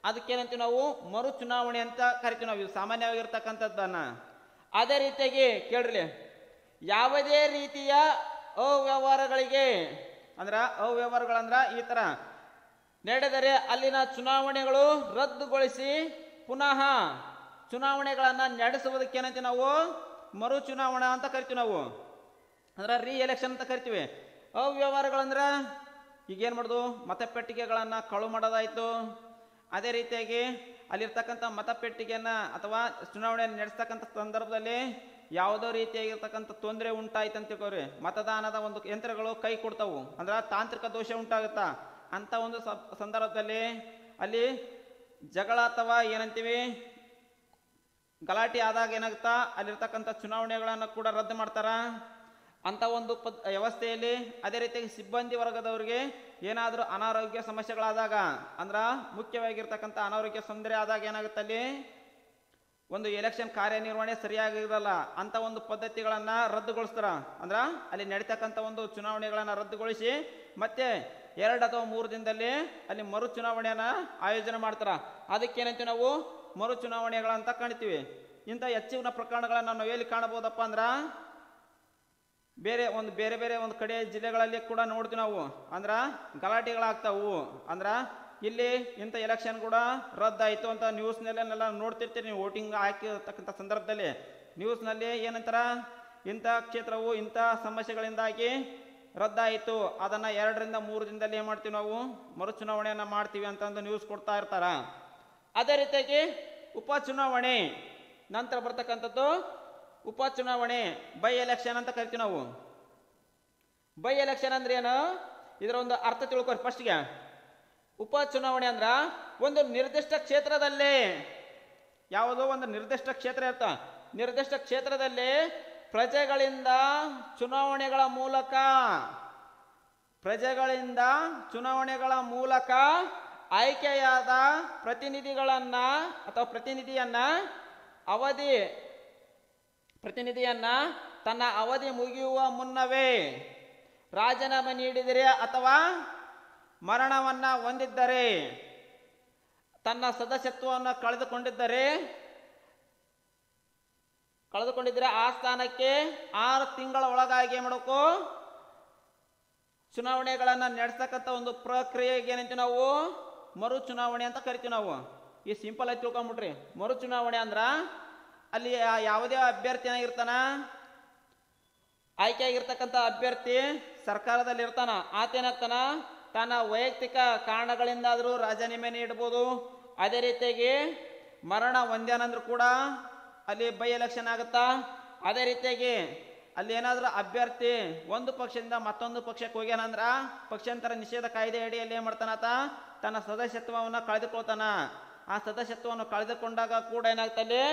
ಅದಕ್ಕೇನಂತೀವಿ ನಾವು, ಮರು ಚುನಾವಣೆ ಅಂತ ಕರಿತೀವಿ ನಾವು, ಇದು ಸಾಮಾನ್ಯವಾಗಿರ್ತಕ್ಕಂಥದ್ದನ್ನ. ಅದೇ ರೀತಿಯಾಗಿ ಕೇಳ್ರಿ, ಯಾವುದೇ ರೀತಿಯ ಅವ್ಯವಹಾರಗಳಿಗೆ ಅಂದ್ರ, ಅವ್ಯವಹಾರಗಳಂದ್ರ ಈ ತರ ನಡೆದರೆ ಅಲ್ಲಿನ ಚುನಾವಣೆಗಳು ರದ್ದುಗೊಳಿಸಿ ಪುನಃ ಚುನಾವಣೆಗಳನ್ನ ನಡೆಸುವುದಕ್ಕೆ ಏನಂತೀವಿ ನಾವು, ಮರು ಚುನಾವಣಾ ಅಂತ ಕರಿತೀವಿ ನಾವು. ಅಂದ್ರ ರೀ ಎಲೆಕ್ಷನ್ ಅಂತ ಕರಿತೀವಿ. ಅವ್ಯವಹಾರಗಳಂದ್ರ ಈಗೇನ್ ಮಾಡುದು, ಮತಪೆಟ್ಟಿಗೆಗಳನ್ನ ಕಳು ಮಾಡೋದಾಯ್ತು. ಅದೇ ರೀತಿಯಾಗಿ ಅಲ್ಲಿರ್ತಕ್ಕಂಥ ಮತಪೆಟ್ಟಿಗೆಯನ್ನ ಅಥವಾ ಚುನಾವಣೆ ನಡೆಸ್ತಕ್ಕಂಥ ಸಂದರ್ಭದಲ್ಲಿ ಯಾವುದೋ ರೀತಿಯಾಗಿರ್ತಕ್ಕಂಥ ತೊಂದರೆ ಉಂಟಾಯ್ತು ಅಂತ ತಿಳ್ಕೊರಿ, ಮತದಾನದ ಒಂದು ಯಂತ್ರಗಳು ಕೈ ಕೊಡ್ತಾವು, ಅಂದ್ರ ತಾಂತ್ರಿಕ ದೋಷ ಉಂಟಾಗುತ್ತಾ. ಅಂತ ಒಂದು ಸಂದರ್ಭದಲ್ಲಿ ಅಲ್ಲಿ ಜಗಳ ಅಥವಾ ಏನಂತೀವಿ ಗಲಾಟೆ ಆದಾಗ ಏನಾಗುತ್ತಾ, ಅಲ್ಲಿರ್ತಕ್ಕಂಥ ಚುನಾವಣೆಗಳನ್ನು ಕೂಡ ರದ್ದು ಮಾಡ್ತಾರ ಅಂತ ಒಂದು ವ್ಯವಸ್ಥೆಯಲ್ಲಿ. ಅದೇ ರೀತಿಯಾಗಿ ಸಿಬ್ಬಂದಿ ವರ್ಗದವರಿಗೆ ಏನಾದರೂ ಅನಾರೋಗ್ಯ ಸಮಸ್ಯೆಗಳಾದಾಗ, ಅಂದ್ರ ಮುಖ್ಯವಾಗಿರ್ತಕ್ಕಂಥ ಅನಾರೋಗ್ಯ ತೊಂದರೆ ಆದಾಗ ಏನಾಗುತ್ತೆ, ಅಲ್ಲಿ ಒಂದು ಎಲೆಕ್ಷನ್ ಕಾರ್ಯನಿರ್ವಹಣೆ ಸರಿಯಾಗಿರಲ್ಲ. ಅಂತ ಒಂದು ಪದ್ಧತಿಗಳನ್ನ ರದ್ದುಗೊಳಿಸ್ತಾರ. ಅಂದ್ರ ಅಲ್ಲಿ ನಡೀತಕ್ಕಂಥ ಒಂದು ಚುನಾವಣೆಗಳನ್ನ ರದ್ದುಗೊಳಿಸಿ ಮತ್ತೆ 2 ಅಥವಾ 3 ದಿನದಲ್ಲಿ ಅಲ್ಲಿ ಮರು ಚುನಾವಣೆಯನ್ನ ಆಯೋಜನೆ ಮಾಡ್ತಾರ. ಅದಕ್ಕೇನಂತೀವಿ ನಾವು, ಮರು ಚುನಾವಣೆಗಳಂತ ಕಾಣ್ತೀವಿ. ಇಂಥ ಹೆಚ್ಚಿನ ಪ್ರಕರಣಗಳನ್ನ ನಾವು ಎಲ್ಲಿ ಕಾಣಬಹುದಪ್ಪ ಅಂದ್ರ, ಬೇರೆ ಬೇರೆ ಒಂದು ಕಡೆ ಜಿಲ್ಲೆಗಳಲ್ಲಿ ಕೂಡ ನೋಡ್ತೀವಿ ನಾವು. ಅಂದ್ರ ಗಲಾಟೆಗಳಾಗ್ತಾವು. ಅಂದ್ರ ಇಲ್ಲಿ ಇಂಥ ಎಲೆಕ್ಷನ್ ಕೂಡ ರದ್ದಾಯಿತು ಅಂತ ನ್ಯೂಸ್ನಲ್ಲೆಲ್ಲ ನೋಡ್ತಿರ್ತೀರಿ ನೀವು. ವೋಟಿಂಗ್ ಹಾಕಿರ್ತಕ್ಕಂಥ ಸಂದರ್ಭದಲ್ಲಿ ನ್ಯೂಸ್ನಲ್ಲಿ ಏನಂತಾರ, ಇಂಥ ಕ್ಷೇತ್ರವು ಇಂಥ ಸಮಸ್ಯೆಗಳಿಂದಾಗಿ ರದ್ದಾಯಿತು, ಅದನ್ನ 2 ರಿಂದ 3 ದಿನದಲ್ಲಿ ಏನ್ ಮಾಡ್ತೀವಿ ನಾವು, ಮರು ಚುನಾವಣೆಯನ್ನ ಮಾಡ್ತೀವಿ ಅಂತಂದು ನ್ಯೂಸ್ ಕೊಡ್ತಾ ಇರ್ತಾರ. ಅದೇ ರೀತಿಯಾಗಿ ಉಪಚುನಾವಣೆ ನಂತರ ಬರ್ತಕ್ಕಂಥದ್ದು ಉಪಚುನಾವಣೆ, ಬೈ ಎಲೆಕ್ಷನ್ ಅಂತ ಕರಿತೀವಿ ನಾವು. ಬೈ ಎಲೆಕ್ಷನ್ ಅಂದ್ರೆ ಏನು? ಇದರ ಒಂದು ಅರ್ಥ ತಿಳ್ಕೊರಿ ಫಸ್ಟ್ಗೆ. ಉಪ ಚುನಾವಣೆ ಅಂದ್ರ ಒಂದು ನಿರ್ದಿಷ್ಟ ಕ್ಷೇತ್ರದಲ್ಲಿ, ಯಾವುದೋ ಒಂದು ನಿರ್ದಿಷ್ಟ ಕ್ಷೇತ್ರ ಇರ್ತ, ನಿರ್ದಿಷ್ಟ ಕ್ಷೇತ್ರದಲ್ಲಿ ಪ್ರಜೆಗಳಿಂದ ಚುನಾವಣೆಗಳ ಮೂಲಕ ಆಯ್ಕೆಯಾದ ಪ್ರತಿನಿಧಿಯನ್ನ ತನ್ನ ಅವಧಿ ಮುಗಿಯುವ ಮುನ್ನವೇ ರಾಜೀನಾಮೆ ನೀಡಿದರೆ ಅಥವಾ ಮರಣವನ್ನ ಹೊಂದಿದ್ದರೆ, ತನ್ನ ಸದಸ್ಯತ್ವವನ್ನು ಕಳೆದುಕೊಂಡಿದ್ದರೆ ಆ ಸ್ಥಾನಕ್ಕೆ 6 ತಿಂಗಳ ಒಳಗಾಗಿ ಏನ್ ಮಾಡಬೇಕು, ಚುನಾವಣೆಗಳನ್ನ ನಡೆಸ್ತಕ್ಕಂಥ ಒಂದು ಪ್ರಕ್ರಿಯೆಗೆ ಏನಂತೀವಿ ನಾವು ಮರು ಚುನಾವಣೆ ಅಂತ ಕರಿತೀವಿ ನಾವು. ಈ ಸಿಂಪಲ್ ಆಗಿ ತಿಳ್ಕೊಂಬಿಟ್ರಿ. ಮರು ಚುನಾವಣೆ ಅಂದ್ರ ಅಲ್ಲಿ ಯಾವುದೇ ಅಭ್ಯರ್ಥಿ ಏನಾಗಿರ್ತಾನ, ಆಯ್ಕೆ ಆಗಿರ್ತಕ್ಕಂಥ ಅಭ್ಯರ್ಥಿ ಸರ್ಕಾರದಲ್ಲಿ ಇರ್ತಾನ, ಆತೇನಾಗ್ತಾನ ತನ್ನ ವೈಯಕ್ತಿಕ ಕಾರಣಗಳಿಂದಾದರೂ ರಾಜೀನಾಮೆ ನೀಡಬಹುದು. ಅದೇ ರೀತಿಯಾಗಿ ಮರಣ ಹೊಂದ್ಯಾನಂದ್ರೂ ಕೂಡ ಅಲ್ಲಿ ಬೈ ಎಲೆಕ್ಷನ್ ಆಗುತ್ತಾ. ಅದೇ ರೀತಿಯಾಗಿ ಅಲ್ಲಿ ಏನಾದ್ರೂ ಅಭ್ಯರ್ಥಿ ಒಂದು ಪಕ್ಷದಿಂದ ಮತ್ತೊಂದು ಪಕ್ಷಕ್ಕೆ ಹೋಗ್ಯಾನಂದ್ರ ಪಕ್ಷಾಂತರ ನಿಷೇಧ ಕಾಯ್ದೆ ಅಡಿಯಲ್ಲಿ ಏನ್ ಮಾಡ್ತಾನಾತ, ತನ್ನ ಸದಸ್ಯತ್ವವನ್ನು ಕಳೆದುಕೊಳ್ತಾನ. ಆ ಸದಸ್ಯತ್ವವನ್ನು ಕಳೆದುಕೊಂಡಾಗ ಕೂಡ ಏನಾಗ್ತಲ್ಲಿ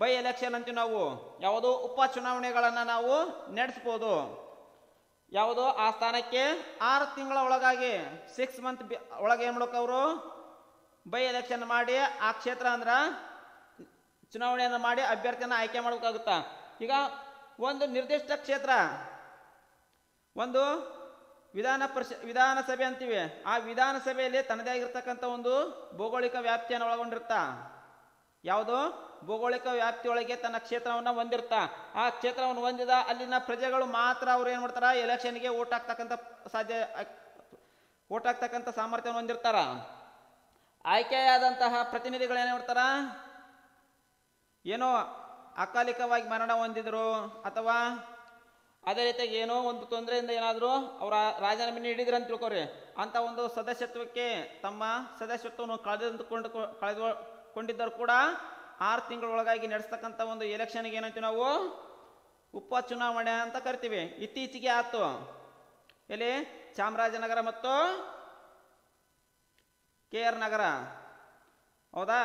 ಬೈ ಎಲೆಕ್ಷನ್ ಅಂತೀವಿ ನಾವು. ಯಾವುದು ಉಪ ಚುನಾವಣೆಗಳನ್ನ ನಾವು ನಡೆಸ್ಬೋದು. ಯಾವುದು ಆ ಸ್ಥಾನಕ್ಕೆ 6 ತಿಂಗಳ ಒಳಗಾಗಿ 6 ಮಂತ್ ಒಳಗೆ ಏನ್ ಮಾಡ್ಬೇಕು, ಅವರು ಬೈ ಎಲೆಕ್ಷನ್ ಮಾಡಿ ಆ ಕ್ಷೇತ್ರ ಅಂದ್ರ ಚುನಾವಣೆಯನ್ನು ಮಾಡಿ ಅಭ್ಯರ್ಥಿಯನ್ನ ಆಯ್ಕೆ ಮಾಡಬೇಕಾಗುತ್ತಾ. ಈಗ ಒಂದು ನಿರ್ದಿಷ್ಟ ಕ್ಷೇತ್ರ, ಒಂದು ವಿಧಾನಸಭೆ ಅಂತೀವಿ. ಆ ವಿಧಾನಸಭೆಯಲ್ಲಿ ತನ್ನದೇ ಆಗಿರ್ತಕ್ಕಂಥ ಒಂದು ಭೌಗೋಳಿಕ ವ್ಯಾಪ್ತಿಯನ್ನು ಒಳಗೊಂಡಿರ್ತ. ಯಾವುದು ಭೌಗೋಳಿಕ ವ್ಯಾಪ್ತಿಯೊಳಗೆ ತನ್ನ ಕ್ಷೇತ್ರವನ್ನು ಹೊಂದಿರ್ತ. ಆ ಕ್ಷೇತ್ರವನ್ನು ಹೊಂದಿದ ಅಲ್ಲಿನ ಪ್ರಜೆಗಳು ಮಾತ್ರ ಅವ್ರು ಏನ್ ಮಾಡ್ತಾರ, ಎಲೆಕ್ಷನ್ಗೆ ಓಟ್ ಹಾಕ್ತಕ್ಕಂಥ ಸಾಮರ್ಥ್ಯವನ್ನು ಹೊಂದಿರ್ತಾರ. ಆಯ್ಕೆಯಾದಂತಹ ಪ್ರತಿನಿಧಿಗಳು ಏನ್ ಮಾಡ್ತಾರ, ಏನೋ ಅಕಾಲಿಕವಾಗಿ ಮರಣ ಹೊಂದಿದ್ರು ಅಥವಾ ಅದೇ ರೀತಿಯಾಗಿ ಏನೋ ಒಂದು ತೊಂದರೆಯಿಂದ ಏನಾದರೂ ಅವರ ರಾಜೀನಾಮೆ ನೀಡಿದ್ರು ಅಂತ ತಿಳ್ಕೊರಿ, ಅಂತ ಒಂದು ಸದಸ್ಯತ್ವಕ್ಕೆ ತಮ್ಮ ಸದಸ್ಯತ್ವವನ್ನು ಕಳೆದುಕೊಂಡಿದ್ದರು ಕೂಡ 6 ತಿಂಗಳೊಳಗಾಗಿ ನಡೆಸ್ತಕ್ಕಂಥ ಒಂದು ಎಲೆಕ್ಷನ್ಗೆ ಏನಂತೀವಿ ನಾವು ಉಪ ಚುನಾವಣೆ ಅಂತ ಕರಿತೀವಿ. ಇತ್ತೀಚೆಗೆ ಆಯ್ತು ಎಲ್ಲಿ ಚಾಮರಾಜನಗರ ಮತ್ತು KR ನಗರ, ಹೌದಾ.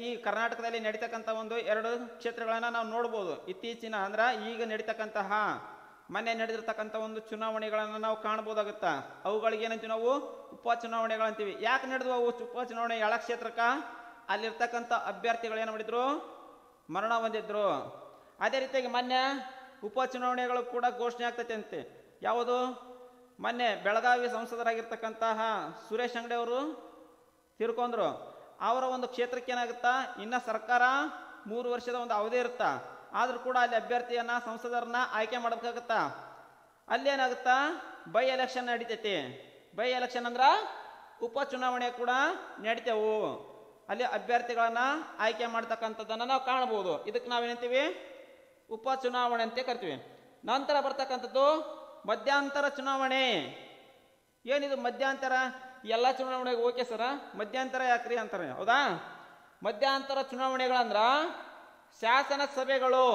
ಈ ಕರ್ನಾಟಕದಲ್ಲಿ ನಡೀತಕ್ಕಂಥ ಒಂದು 2 ಕ್ಷೇತ್ರಗಳನ್ನ ನಾವು ನೋಡ್ಬೋದು. ಇತ್ತೀಚಿನ ಅಂದ್ರ ಈಗ ನಡೀತಕ್ಕಂತಹ ಮೊನ್ನೆ ನಡೆದಿರ್ತಕ್ಕಂಥ ಒಂದು ಚುನಾವಣೆಗಳನ್ನ ನಾವು ಕಾಣ್ಬೋದಾಗುತ್ತ. ಅವುಗಳಿಗೆ ಏನಂತೀವಿ ನಾವು ಉಪ ಚುನಾವಣೆಗಳಂತೀವಿ. ಯಾಕೆ ನಡೆದ್ವು ಅವು ಉಪ ಚುನಾವಣೆ? ಎಳ ಕ್ಷೇತ್ರಕ್ಕ ಅಲ್ಲಿರ್ತಕ್ಕಂಥ ಅಭ್ಯರ್ಥಿಗಳು ಏನು ಮಾಡಿದ್ರು, ಮರಣ ಹೊಂದಿದ್ರು. ಅದೇ ರೀತಿಯಾಗಿ ಮೊನ್ನೆ ಉಪ ಚುನಾವಣೆಗಳು ಕೂಡ ಘೋಷಣೆ ಆಗ್ತೈತೆ ಅಂತೆ. ಯಾವುದು ಮೊನ್ನೆ ಬೆಳಗಾವಿ ಸಂಸದರಾಗಿರ್ತಕ್ಕಂತಹ ಸುರೇಶ್ ಅಂಗಡಿ ಅವರು ತೀರ್ಕೊಂಡ್ರು. ಅವರ ಒಂದು ಕ್ಷೇತ್ರಕ್ಕೆ ಏನಾಗುತ್ತಾ, ಇನ್ನ ಸರ್ಕಾರ 3 ವರ್ಷದ ಒಂದು ಅವಧಿ ಇರುತ್ತಾ, ಆದ್ರೂ ಕೂಡ ಅಲ್ಲಿ ಅಭ್ಯರ್ಥಿಯನ್ನ ಸಂಸದರನ್ನ ಆಯ್ಕೆ ಮಾಡಬೇಕಾಗುತ್ತಾ. ಅಲ್ಲಿ ಏನಾಗುತ್ತಾ, ಬೈ ಎಲೆಕ್ಷನ್ ನಡೀತೈತಿ. ಬೈ ಎಲೆಕ್ಷನ್ ಅಂದ್ರ ಉಪ ಚುನಾವಣೆ ಕೂಡ ನಡೀತೇವು. ಅಲ್ಲಿ ಅಭ್ಯರ್ಥಿಗಳನ್ನ ಆಯ್ಕೆ ಮಾಡ್ತಕ್ಕಂಥದ್ದನ್ನ ನಾವು ಕಾಣಬಹುದು. ಇದಕ್ಕೆ ನಾವೇನಂತೀವಿ ಉಪ ಚುನಾವಣೆ ಅಂತ ಕರಿತೀವಿ. ನಂತರ ಬರ್ತಕ್ಕಂಥದ್ದು ಮಧ್ಯಂತರ ಚುನಾವಣೆ. ಏನಿದು ಮಧ್ಯಂತರ? ಎಲ್ಲ ಚುನಾವಣೆಗೆ ಓಕೆ ಸರ, ಮಧ್ಯಂತರ ಯಾಕ್ರಿ ಅಂತಾರೆ, ಹೌದಾ. ಮಧ್ಯಂತರ ಚುನಾವಣೆಗಳಂದ್ರ ಶಾಸನ ಸಭೆಗಳು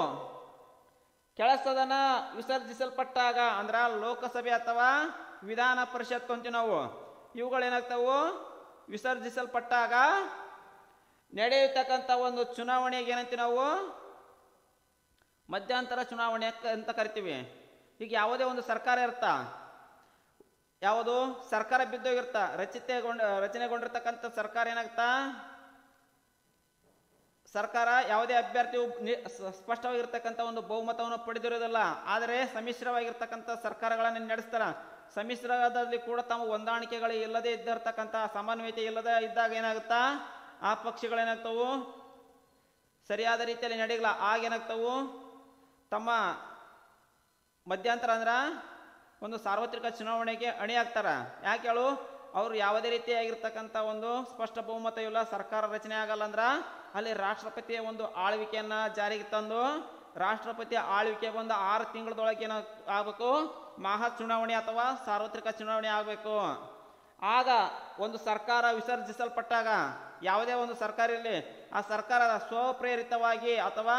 ಕೆಲಸದನ್ನ ವಿಸರ್ಜಿಸಲ್ಪಟ್ಟಾಗ, ಅಂದ್ರ ಲೋಕಸಭೆ ಅಥವಾ ವಿಧಾನ ಪರಿಷತ್ ಅಂತೀವಿ ನಾವು, ಇವುಗಳೇನಾಗ್ತಾವು ವಿಸರ್ಜಿಸಲ್ಪಟ್ಟಾಗ ನಡೆಯತಕ್ಕಂಥ ಒಂದು ಚುನಾವಣೆಗೆ ಏನಂತೀವಿ ನಾವು ಮಧ್ಯಂತರ ಚುನಾವಣೆ ಅಂತ ಕರಿತೀವಿ. ಈಗ ಯಾವುದೇ ಒಂದು ಸರ್ಕಾರ ಇರ್ತಾ, ಯಾವುದು ಸರ್ಕಾರ ಬಿದ್ದೋಗಿರ್ತ, ರಚನೆಗೊಂಡಿರ್ತಕ್ಕಂಥ ಸರ್ಕಾರ ಏನಾಗ್ತಾ, ಸರ್ಕಾರ ಯಾವುದೇ ಅಭ್ಯರ್ಥಿಯು ಸ್ಪಷ್ಟವಾಗಿರ್ತಕ್ಕಂಥ ಒಂದು ಬಹುಮತವನ್ನು ಪಡೆದಿರೋದಿಲ್ಲ. ಆದರೆ ಸಮ್ಮಿಶ್ರವಾಗಿರ್ತಕ್ಕಂಥ ಸರ್ಕಾರಗಳನ್ನು ನಡೆಸ್ತಾರ. ಸಮ್ಮಿಶ್ರದಲ್ಲಿ ಕೂಡ ತಮ್ಮ ಹೊಂದಾಣಿಕೆಗಳು ಇಲ್ಲದೆ ಇದ್ದಿರ್ತಕ್ಕಂಥ, ಸಮನ್ವಯತೆ ಇಲ್ಲದೆ ಇದ್ದಾಗ ಏನಾಗುತ್ತಾ, ಆ ಪಕ್ಷಗಳೇನಾಗ್ತವು ಸರಿಯಾದ ರೀತಿಯಲ್ಲಿ ನಡೆಯಲ್ಲ. ಆಗೇನಾಗ್ತವು ತಮ್ಮ ಮಧ್ಯಂತರ ಅಂದ್ರ ಒಂದು ಸಾರ್ವತ್ರಿಕ ಚುನಾವಣೆಗೆ ಅಣಿ ಆಗ್ತಾರ. ಯಾಕೆ ಹೇಳು, ಅವರು ಯಾವುದೇ ರೀತಿಯಾಗಿರ್ತಕ್ಕಂಥ ಒಂದು ಸ್ಪಷ್ಟ ಬಹುಮತ ಇಲ್ಲ, ಸರ್ಕಾರ ರಚನೆ ಆಗಲ್ಲ ಅಂದ್ರ ಅಲ್ಲಿ ರಾಷ್ಟ್ರಪತಿಯ ಒಂದು ಆಳ್ವಿಕೆಯನ್ನ ಜಾರಿಗೆ ತಂದು, ರಾಷ್ಟ್ರಪತಿ ಆಳ್ವಿಕೆ ಬಂದು 6 ತಿಂಗಳದೊಳಗೆ ಏನ ಆಗ್ಬೇಕು, ಮಹಾ ಚುನಾವಣೆ ಅಥವಾ ಸಾರ್ವತ್ರಿಕ ಚುನಾವಣೆ ಆಗಬೇಕು. ಆಗ ಒಂದು ಸರ್ಕಾರ ವಿಸರ್ಜಿಸಲ್ಪಟ್ಟಾಗ, ಯಾವುದೇ ಒಂದು ಸರ್ಕಾರ ಇರಲಿ, ಆ ಸರ್ಕಾರ ಸ್ವಪ್ರೇರಿತವಾಗಿ ಅಥವಾ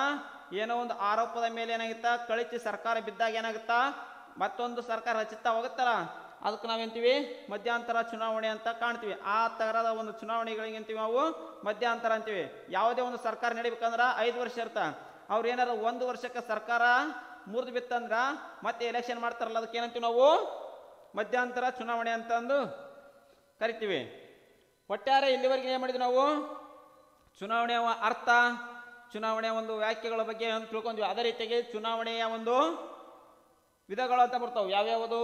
ಏನೋ ಒಂದು ಆರೋಪದ ಮೇಲೆ ಏನಾಗುತ್ತಾ ಕಳಿಸಿ ಸರ್ಕಾರ ಬಿದ್ದಾಗ ಏನಾಗುತ್ತಾ ಮತ್ತೊಂದು ಸರ್ಕಾರ ರಚಿಸ್ತಾ ಹೋಗುತ್ತಲ್ಲ, ಅದಕ್ಕೆ ನಾವೇಂತೀವಿ ಮಧ್ಯಂತರ ಚುನಾವಣೆ ಅಂತ ಕಾಣ್ತೀವಿ. ಆ ಥರದ ಒಂದು ಚುನಾವಣೆಗಳಿಗೆ ಅಂತೀವಿ ನಾವು ಮಧ್ಯಂತರ ಅಂತೀವಿ. ಯಾವುದೇ ಒಂದು ಸರ್ಕಾರ ನಡಿಬೇಕಂದ್ರೆ 5 ವರ್ಷ ಇರ್ತಾ, ಅವ್ರು ಏನಾರು 1 ವರ್ಷಕ್ಕೆ ಸರ್ಕಾರ ಮುರಿದು ಬಿತ್ತಂದ್ರ ಮತ್ತೆ ಎಲೆಕ್ಷನ್ ಮಾಡ್ತಾರಲ್ಲ, ಅದಕ್ಕೆ ಏನಂತೀವಿ ನಾವು ಮಧ್ಯಂತರ ಚುನಾವಣೆ ಅಂತಂದು ಕರಿತೀವಿ. ಒಟ್ಟಾರೆ ಇಲ್ಲಿವರೆಗೆ ಏನು ಮಾಡಿದ್ವಿ ನಾವು, ಚುನಾವಣೆಯ ಅರ್ಥ, ಚುನಾವಣೆಯ ಒಂದು ವ್ಯಾಖ್ಯೆಗಳ ಬಗ್ಗೆ ತಿಳ್ಕೊಂಡ್ವಿ. ಅದೇ ರೀತಿಯಾಗಿ ಚುನಾವಣೆಯ ಒಂದು ವಿಧಗಳು ಅಂತ ಬರ್ತಾವೆ. ಯಾವ್ಯಾವುದು?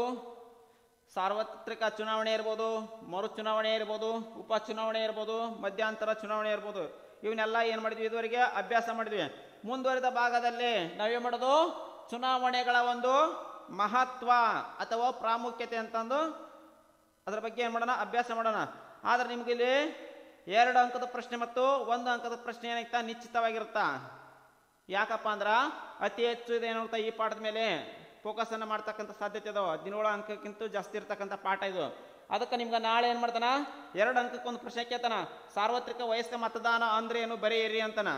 ಸಾರ್ವತ್ರಿಕ ಚುನಾವಣೆ ಇರ್ಬೋದು, ಮರು ಚುನಾವಣೆ ಇರ್ಬೋದು, ಉಪಚುನಾವಣೆ ಇರ್ಬೋದು, ಮಧ್ಯಂತರ ಚುನಾವಣೆ ಇರ್ಬೋದು. ಇವನ್ನೆಲ್ಲ ಏನು ಮಾಡಿದ್ವಿ ಇದುವರೆಗೆ ಅಭ್ಯಾಸ ಮಾಡಿದ್ವಿ. ಮುಂದುವರಿದ ಭಾಗದಲ್ಲಿ ನಾವೇನು ಮಾಡೋದು, ಚುನಾವಣೆಗಳ ಒಂದು ಮಹತ್ವ ಅಥವಾ ಪ್ರಾಮುಖ್ಯತೆ ಅಂತಂದು ಅದರ ಬಗ್ಗೆ ಏನು ಮಾಡೋಣ, ಅಭ್ಯಾಸ ಮಾಡೋಣ. ಆದ್ರೆ ನಿಮ್ಗೆ ಇಲ್ಲಿ 2 ಅಂಕದ ಪ್ರಶ್ನೆ ಮತ್ತು 1 ಅಂಕದ ಪ್ರಶ್ನೆ ಏನಾಗ್ತಾ ನಿಶ್ಚಿತವಾಗಿರುತ್ತಾ. ಯಾಕಪ್ಪ ಅಂದ್ರ ಅತಿ ಹೆಚ್ಚು ಇದೇನಾಗ್ತಾ ಈ ಪಾಠದ ಮೇಲೆ ಫೋಕಸ್ ಅನ್ನ ಮಾಡ್ತಕ್ಕಂಥ ಸಾಧ್ಯತೆ ಅದಾವ. 17 ಅಂಕಕ್ಕಿಂತ ಜಾಸ್ತಿ ಇರ್ತಕ್ಕಂಥ ಪಾಠ ಇದು. ಅದಕ್ಕೆ ನಿಮ್ಗೆ ನಾಳೆ ಏನು ಮಾಡ್ತಾನ, 2 ಅಂಕಕ್ಕೊಂದು ಪ್ರಶ್ನೆ ಕೇಳ್ತಾನ. ಸಾರ್ವತ್ರಿಕ ವಯಸ್ಕ ಮತದಾನ ಅಂದ್ರೆ ಏನು ಬರೀರಿ ಅಂತಾನ.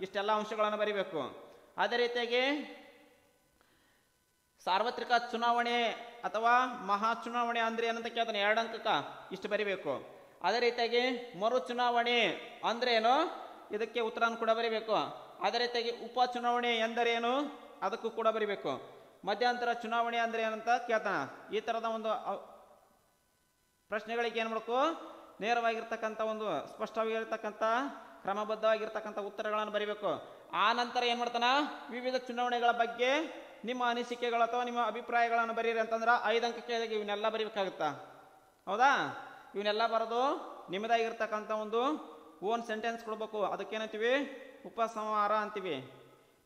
ಇಷ್ಟೆಲ್ಲ ಅಂಶಗಳನ್ನು ಬರಿಬೇಕು. ಅದೇ ರೀತಿಯಾಗಿ ಸಾರ್ವತ್ರಿಕ ಚುನಾವಣೆ ಅಥವಾ ಮಹಾ ಚುನಾವಣೆ ಅಂದ್ರೆ ಏನಂತ ಕೇಳ್ತಾನೆ, 2 ಅಂಕಕ್ಕೆ ಇಷ್ಟು ಬರಿಬೇಕು. ಅದೇ ರೀತಿಯಾಗಿ ಮರು ಚುನಾವಣೆ ಅಂದ್ರೆ ಏನು, ಇದಕ್ಕೆ ಉತ್ತರವನ್ನು ಕೂಡ ಬರಿಬೇಕು. ಅದೇ ರೀತಿಯಾಗಿ ಉಪಚುನಾವಣೆ ಎಂದರೇನು, ಅದಕ್ಕೂ ಕೂಡ ಬರಿಬೇಕು. ಮಧ್ಯಂತರ ಚುನಾವಣೆ ಅಂದ್ರೆ ಏನಂತ ಕೇಳ್ತಾನ. ಈ ತರದ ಒಂದು ಪ್ರಶ್ನೆಗಳಿಗೆ ಏನು ಮಾಡಬೇಕು, ನೇರವಾಗಿರ್ತಕ್ಕಂಥ ಒಂದು ಸ್ಪಷ್ಟವಾಗಿರ್ತಕ್ಕಂಥ ಕ್ರಮಬದ್ಧವಾಗಿರ್ತಕ್ಕಂಥ ಉತ್ತರಗಳನ್ನು ಬರಿಬೇಕು. ಆ ನಂತರ ಏನು ಮಾಡ್ತಾನ, ವಿವಿಧ ಚುನಾವಣೆಗಳ ಬಗ್ಗೆ ನಿಮ್ಮ ಅನಿಸಿಕೆಗಳು ಅಥವಾ ನಿಮ್ಮ ಅಭಿಪ್ರಾಯಗಳನ್ನು ಬರೀರಿ ಅಂತಂದ್ರೆ 5 ಅಂಕಕ್ಕೆ ಇವನ್ನೆಲ್ಲ ಬರಿಬೇಕಾಗುತ್ತಾ. ಹೌದಾ? ಇವನ್ನೆಲ್ಲ ಬರೋದು ನಿಮ್ಮದಾಗಿರ್ತಕ್ಕಂಥ ಒಂದು ಓನ್ ಸೆಂಟೆನ್ಸ್ ಕೊಡ್ಬೇಕು. ಅದಕ್ಕೇನಂತೀವಿ, ಉಪಸಂಹಾರ ಅಂತೀವಿ.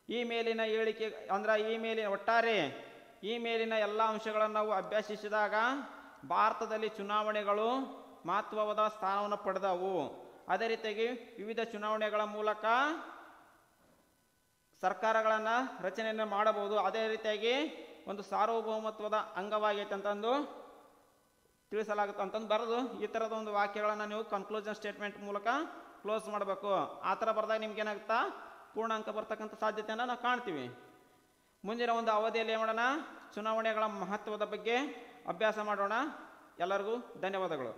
ಈ ಮೇಲಿನ ಹೇಳಿಕೆ ಅಂದ್ರೆ ಒಟ್ಟಾರೆ ಈ ಮೇಲಿನ ಎಲ್ಲ ಅಂಶಗಳನ್ನು ನಾವು ಅಭ್ಯಾಸಿಸಿದಾಗ ಭಾರತದಲ್ಲಿ ಚುನಾವಣೆಗಳು ಮಹತ್ವವಾದ ಸ್ಥಾನವನ್ನು ಪಡೆದವು. ಅದೇ ರೀತಿಯಾಗಿ ವಿವಿಧ ಚುನಾವಣೆಗಳ ಮೂಲಕ ಸರ್ಕಾರಗಳನ್ನು ರಚನೆಯನ್ನು ಮಾಡಬಹುದು. ಅದೇ ರೀತಿಯಾಗಿ ಒಂದು ಸಾರ್ವಭೌಮತ್ವದ ಅಂಗವಾಗೈತೆ ಅಂತಂದು ತಿಳಿಸಲಾಗುತ್ತೆ ಅಂತಂದು ಬರೆದು ಈ ಥರದ ಒಂದು ವಾಕ್ಯಗಳನ್ನು ನೀವು ಕನ್ಕ್ಲೂಷನ್ ಸ್ಟೇಟ್ಮೆಂಟ್ ಮೂಲಕ ಕ್ಲೋಸ್ ಮಾಡಬೇಕು. ಆ ಥರ ಬರೆದಾಗ ನಿಮ್ಗೆ ಏನಾಗುತ್ತಾ, ಪೂರ್ಣ ಅಂಕ ಬರ್ತಕ್ಕಂಥ ಸಾಧ್ಯತೆಯನ್ನು ನಾವು ಕಾಣ್ತೀವಿ. ಮುಂದಿನ ಒಂದು ಅವಧಿಯಲ್ಲಿ ಏನು ಮಾಡೋಣ, ಚುನಾವಣೆಗಳ ಮಹತ್ವದ ಬಗ್ಗೆ ಅಭ್ಯಾಸ ಮಾಡೋಣ. ಎಲ್ಲರಿಗೂ ಧನ್ಯವಾದಗಳು.